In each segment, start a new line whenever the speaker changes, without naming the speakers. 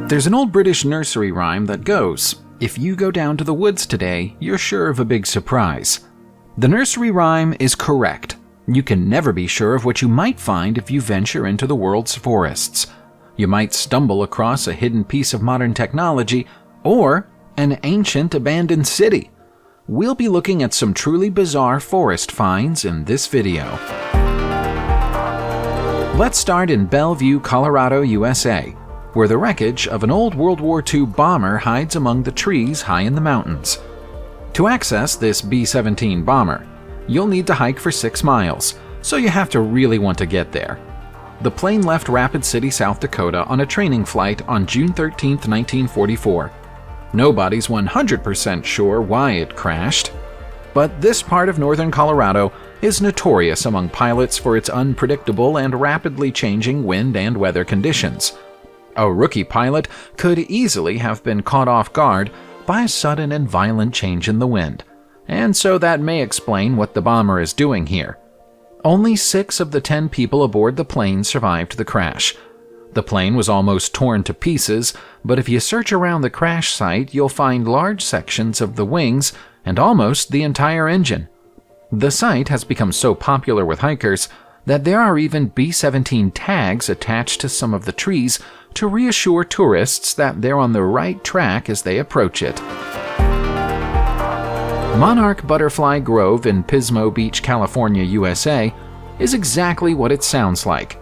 There's an old British nursery rhyme that goes, "If you go down to the woods today, you're sure of a big surprise." The nursery rhyme is correct. You can never be sure of what you might find if you venture into the world's forests. You might stumble across a hidden piece of modern technology or an ancient abandoned city. We'll be looking at some truly bizarre forest finds in this video. Let's start in Bellevue, Colorado, USA, where the wreckage of an old World War II bomber hides among the trees high in the mountains. To access this B-17 bomber, you'll need to hike for 6 miles, so you have to really want to get there. The plane left Rapid City, South Dakota on a training flight on June 13, 1944. Nobody's 100% sure why it crashed, but this part of northern Colorado is notorious among pilots for its unpredictable and rapidly changing wind and weather conditions. A rookie pilot could easily have been caught off guard by a sudden and violent change in the wind, and so that may explain what the bomber is doing here. Only 6 of the 10 people aboard the plane survived the crash. The plane was almost torn to pieces, but if you search around the crash site, you'll find large sections of the wings and almost the entire engine. The site has become so popular with hikers that there are even B-17 tags attached to some of the trees to reassure tourists that they're on the right track as they approach it. Monarch Butterfly Grove in Pismo Beach, California, USA, is exactly what it sounds like.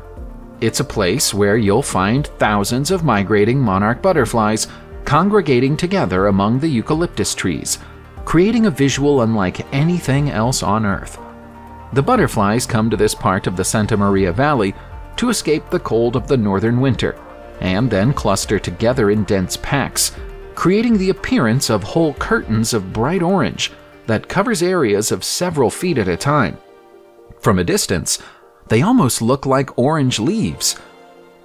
It's a place where you'll find thousands of migrating monarch butterflies congregating together among the eucalyptus trees, creating a visual unlike anything else on Earth. The butterflies come to this part of the Santa Maria Valley to escape the cold of the northern winter, and then cluster together in dense packs, creating the appearance of whole curtains of bright orange that covers areas of several feet at a time. From a distance, they almost look like orange leaves.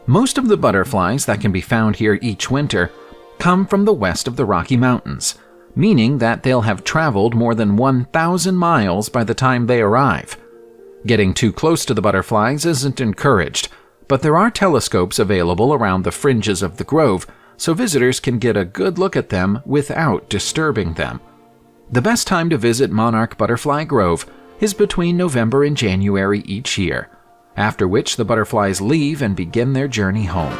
Most of the butterflies that can be found here each winter come from the west of the Rocky Mountains, meaning that they'll have traveled more than 1,000 miles by the time they arrive. Getting too close to the butterflies isn't encouraged, but there are telescopes available around the fringes of the grove, so visitors can get a good look at them without disturbing them. The best time to visit Monarch Butterfly Grove is between November and January each year, after which the butterflies leave and begin their journey home.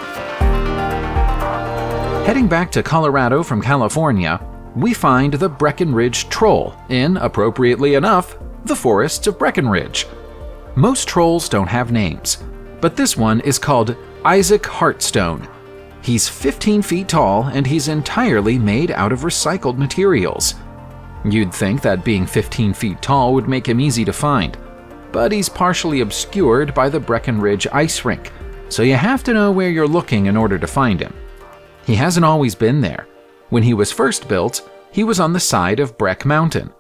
Heading back to Colorado from California, we find the Breenidge Troll in, appropriately enough, the forests of Breenidge. Most trolls don't have names, but this one is called Isaac Heartstone. He's 15 feet tall and he's entirely made out of recycled materials. You'd think that being 15 feet tall would make him easy to find, but he's partially obscured by the Breenidge ice rink, so you have to know where you're looking in order to find him. He hasn't always been there. When he was first built, he was on the side of Breck Mountain.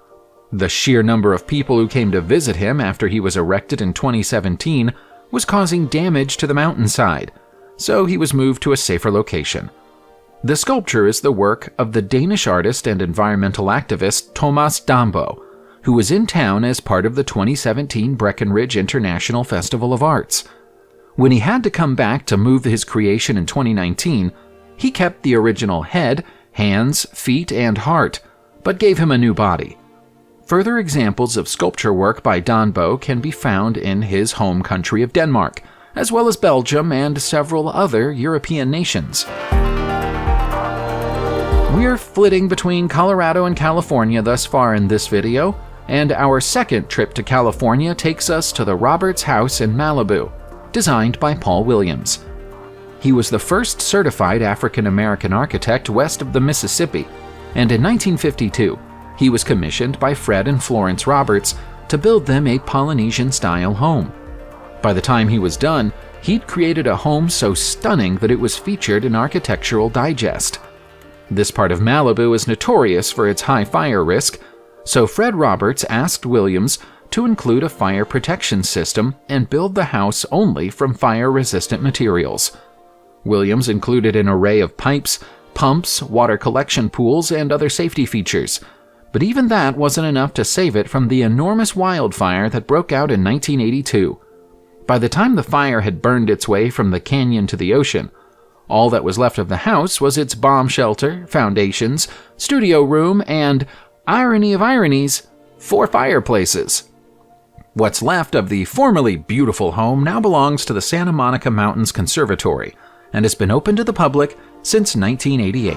The sheer number of people who came to visit him after he was erected in 2017 was causing damage to the mountainside, so he was moved to a safer location. The sculpture is the work of the Danish artist and environmental activist Thomas Dambo, who was in town as part of the 2017 Breenidge International Festival of Arts. When he had to come back to move his creation in 2019, he kept the original head, hands, feet, and heart, but gave him a new body. Further examples of sculpture work by Dambo can be found in his home country of Denmark, as well as Belgium and several other European nations. We're flitting between Colorado and California thus far in this video, and our second trip to California takes us to the Roberts House in Malibu, designed by Paul Williams. He was the first certified African-American architect west of the Mississippi, and in 1952, he was commissioned by Fred and Florence Roberts to build them a Polynesian-style home. By the time he was done, he'd created a home so stunning that it was featured in Architectural Digest. This part of Malibu is notorious for its high fire risk, so Fred Roberts asked Williams to include a fire protection system and build the house only from fire-resistant materials. Williams included an array of pipes, pumps, water collection pools, and other safety features, but even that wasn't enough to save it from the enormous wildfire that broke out in 1982. By the time the fire had burned its way from the canyon to the ocean, All that was left of the house was its bomb shelter, foundations, studio room, and, irony of ironies, 4 fireplaces. What's left of the formerly beautiful home now belongs to the Santa Monica Mountains Conservatory and has been open to the public since 1988.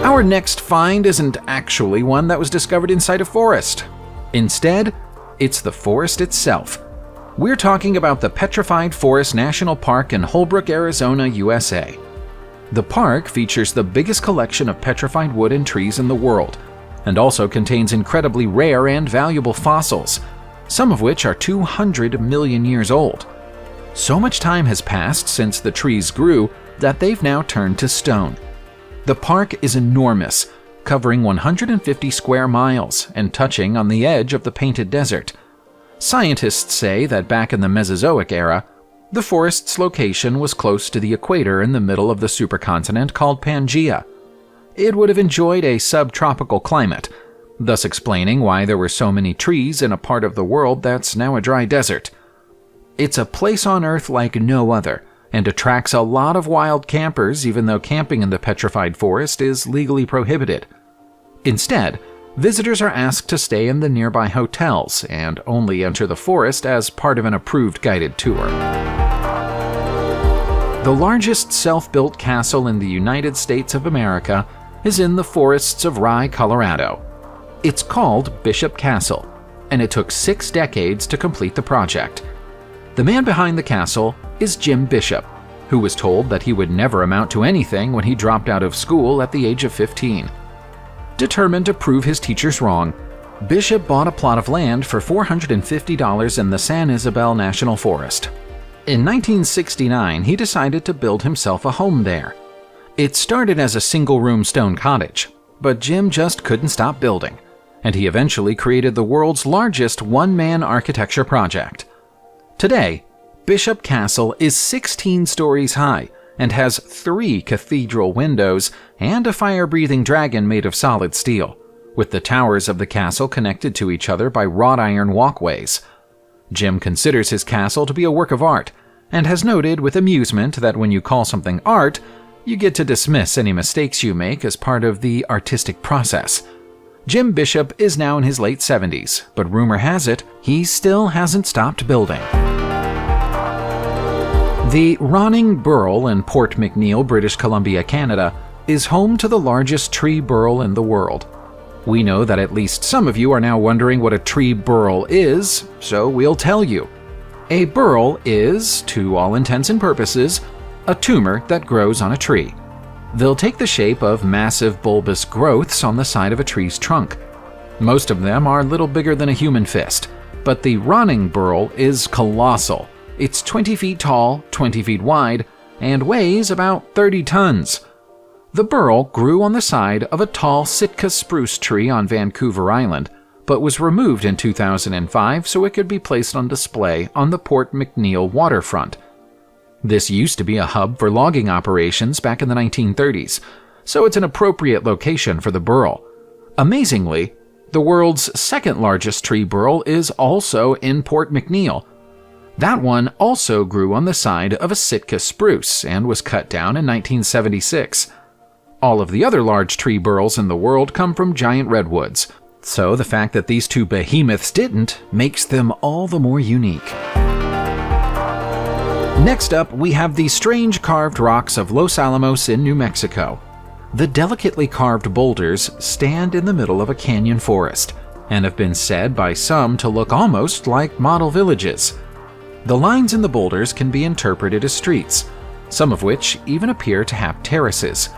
Our next find isn't actually one that was discovered inside a forest. Instead, it's the forest itself. We're talking about the Petrified Forest National Park in Holbrook, Arizona, USA. The park features the biggest collection of petrified wood and trees in the world, and also contains incredibly rare and valuable fossils, some of which are 200 million years old. So much time has passed since the trees grew that they've now turned to stone. The park is enormous, covering 150 square miles and touching on the edge of the Painted Desert. Scientists say that back in the Mesozoic era, the forest's location was close to the equator in the middle of the supercontinent called Pangaea. It would have enjoyed a subtropical climate, thus explaining why there were so many trees in a part of the world that's now a dry desert. It's a place on Earth like no other, and attracts a lot of wild campers even though camping in the Petrified Forest is legally prohibited. Instead, visitors are asked to stay in the nearby hotels and only enter the forest as part of an approved guided tour. The largest self-built castle in the United States of America is in the forests of Rye, Colorado. It's called Bishop Castle, and it took 6 decades to complete the project. The man behind the castle is Jim Bishop, who was told that he would never amount to anything when he dropped out of school at the age of 15. Determined to prove his teachers wrong, Bishop bought a plot of land for $450 in the San Isabel National Forest. In 1969, he decided to build himself a home there. It started as a single-room stone cottage, but Jim just couldn't stop building, and he eventually created the world's largest one-man architecture project. Today, Bishop Castle is 16 stories high and has 3 cathedral windows and a fire-breathing dragon made of solid steel, with the towers of the castle connected to each other by wrought iron walkways. Jim considers his castle to be a work of art, and has noted with amusement that when you call something art, you get to dismiss any mistakes you make as part of the artistic process. Jim Bishop is now in his late 70s, but rumor has it he still hasn't stopped building. The Ronning Burl in Port McNeill, British Columbia, Canada, is home to the largest tree burl in the world. We know that at least some of you are now wondering what a tree burl is, so we'll tell you. A burl is, to all intents and purposes, a tumor that grows on a tree. They'll take the shape of massive bulbous growths on the side of a tree's trunk. Most of them are little bigger than a human fist, but the Ronning burl is colossal. It's 20 feet tall, 20 feet wide, and weighs about 30 tons. The burl grew on the side of a tall Sitka spruce tree on Vancouver Island, but was removed in 2005 so it could be placed on display on the Port McNeill waterfront. This used to be a hub for logging operations back in the 1930s, so it's an appropriate location for the burl. Amazingly, the world's second largest tree burl is also in Port McNeill. That one also grew on the side of a Sitka spruce and was cut down in 1976. All of the other large tree burls in the world come from giant redwoods, so the fact that these 2 behemoths didn't makes them all the more unique. Next up, we have the strange carved rocks of Los Alamos in New Mexico. The delicately carved boulders stand in the middle of a canyon forest, and have been said by some to look almost like model villages. The lines in the boulders can be interpreted as streets, some of which even appear to have terraces.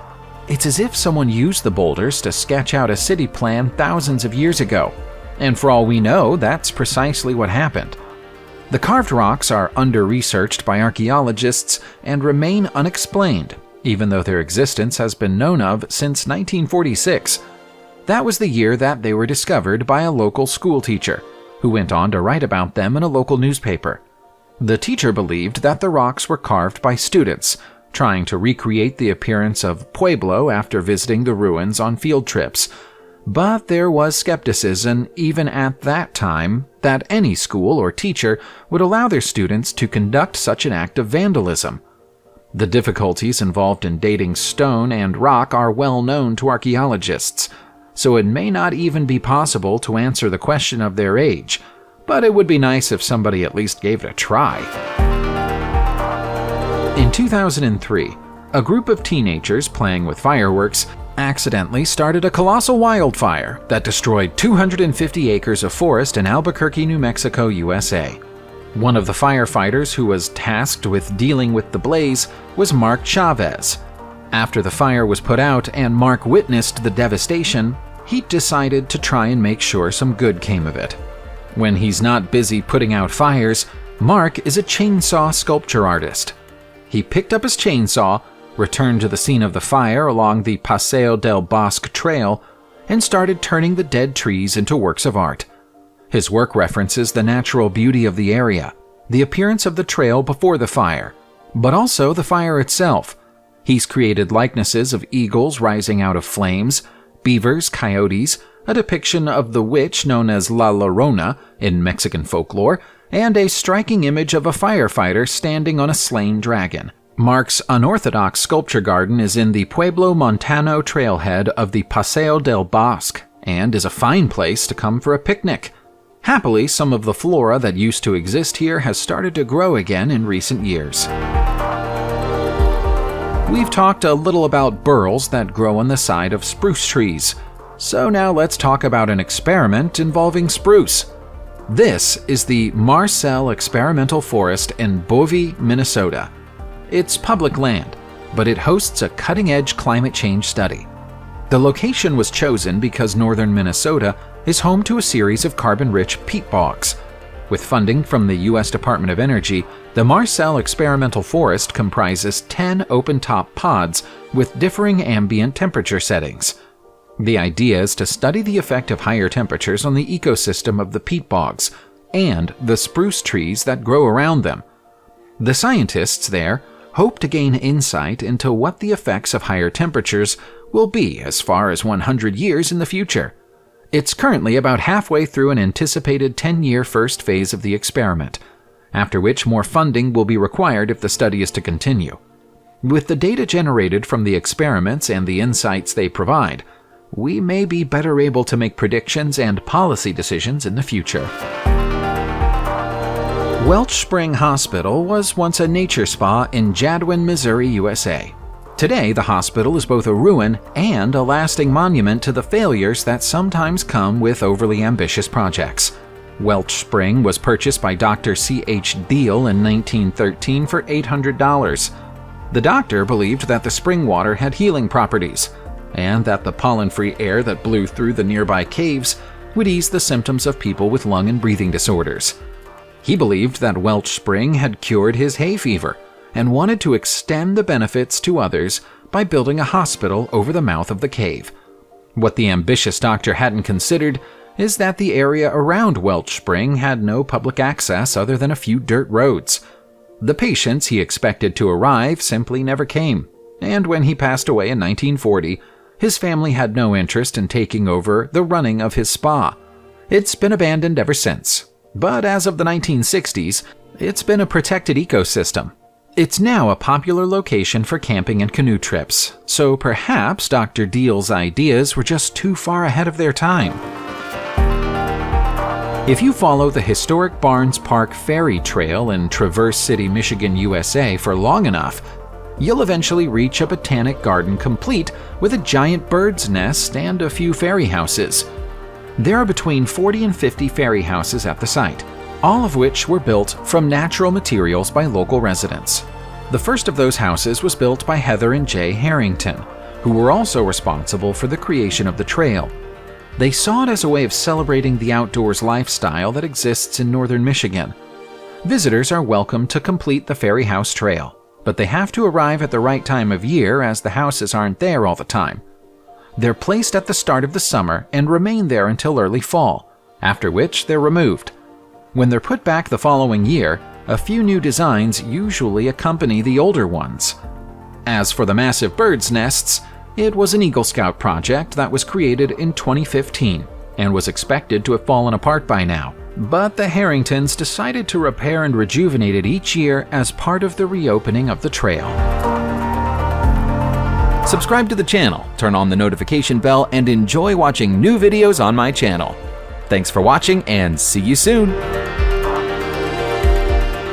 It's as if someone used the boulders to sketch out a city plan thousands of years ago, and for all we know, that's precisely what happened. The carved rocks are under-researched by archaeologists and remain unexplained, even though their existence has been known of since 1946. That was the year that they were discovered by a local school teacher, who went on to write about them in a local newspaper. The teacher believed that the rocks were carved by students, trying to recreate the appearance of Pueblo after visiting the ruins on field trips. But there was skepticism, even at that time, that any school or teacher would allow their students to conduct such an act of vandalism. The difficulties involved in dating stone and rock are well known to archaeologists, so it may not even be possible to answer the question of their age, but it would be nice if somebody at least gave it a try. In 2003, a group of teenagers playing with fireworks accidentally started a colossal wildfire that destroyed 250 acres of forest in Albuquerque, New Mexico, USA. One of the firefighters who was tasked with dealing with the blaze was Mark Chavez. After the fire was put out and Mark witnessed the devastation, he decided to try and make sure some good came of it. When he's not busy putting out fires, Mark is a chainsaw sculpture artist. He picked up his chainsaw, returned to the scene of the fire along the Paseo del Bosque trail, and started turning the dead trees into works of art. His work references the natural beauty of the area, the appearance of the trail before the fire, but also the fire itself. He's created likenesses of eagles rising out of flames, beavers, coyotes, a depiction of the witch known as La Llorona in Mexican folklore, and a striking image of a firefighter standing on a slain dragon. Mark's unorthodox sculpture garden is in the Pueblo Montano trailhead of the Paseo del Bosque and is a fine place to come for a picnic. Happily, some of the flora that used to exist here has started to grow again in recent years. We've talked a little about burls that grow on the side of spruce trees, so now let's talk about an experiment involving spruce. This is the Marcel Experimental Forest in Bovey, Minnesota. It's public land, but it hosts a cutting-edge climate change study. The location was chosen because northern Minnesota is home to a series of carbon-rich peat bogs. With funding from the U.S. Department of Energy, the Marcel Experimental Forest comprises 10 open-top pods with differing ambient temperature settings. The idea is to study the effect of higher temperatures on the ecosystem of the peat bogs and the spruce trees that grow around them. The scientists there hope to gain insight into what the effects of higher temperatures will be as far as 100 years in the future. It's currently about halfway through an anticipated 10-year first phase of the experiment, after which more funding will be required if the study is to continue. With the data generated from the experiments and the insights they provide, we may be better able to make predictions and policy decisions in the future. Welch Spring Hospital was once a nature spa in Jadwin, Missouri, USA. Today, the hospital is both a ruin and a lasting monument to the failures that sometimes come with overly ambitious projects. Welch Spring was purchased by Dr. C.H. Deal in 1913 for $800. The doctor believed that the spring water had healing properties, and that the pollen-free air that blew through the nearby caves would ease the symptoms of people with lung and breathing disorders. He believed that Welch Spring had cured his hay fever, and wanted to extend the benefits to others by building a hospital over the mouth of the cave. What the ambitious doctor hadn't considered is that the area around Welch Spring had no public access other than a few dirt roads. The patients he expected to arrive simply never came, and when he passed away in 1940, his family had no interest in taking over the running of his spa. It's been abandoned ever since, but as of the 1960s, it's been a protected ecosystem. It's now a popular location for camping and canoe trips, so perhaps Dr. Deal's ideas were just too far ahead of their time. If you follow the historic Barnes Park Ferry Trail in Traverse City, Michigan, USA for long enough, you'll eventually reach a botanic garden complete with a giant bird's nest and a few fairy houses. There are between 40 and 50 fairy houses at the site, all of which were built from natural materials by local residents. The first of those houses was built by Heather and Jay Harrington, who were also responsible for the creation of the trail. They saw it as a way of celebrating the outdoors lifestyle that exists in northern Michigan. Visitors are welcome to complete the Fairy House Trail, but they have to arrive at the right time of year as the houses aren't there all the time. They're placed at the start of the summer and remain there until early fall, after which they're removed. When they're put back the following year, a few new designs usually accompany the older ones. As for the massive birds' nests, it was an Eagle Scout project that was created in 2015 and was expected to have fallen apart by now. But the Harringtons decided to repair and rejuvenate it each year as part of the reopening of the trail. Subscribe to the channel, turn on the notification bell, and enjoy watching new videos on my channel. Thanks for watching, and see you soon!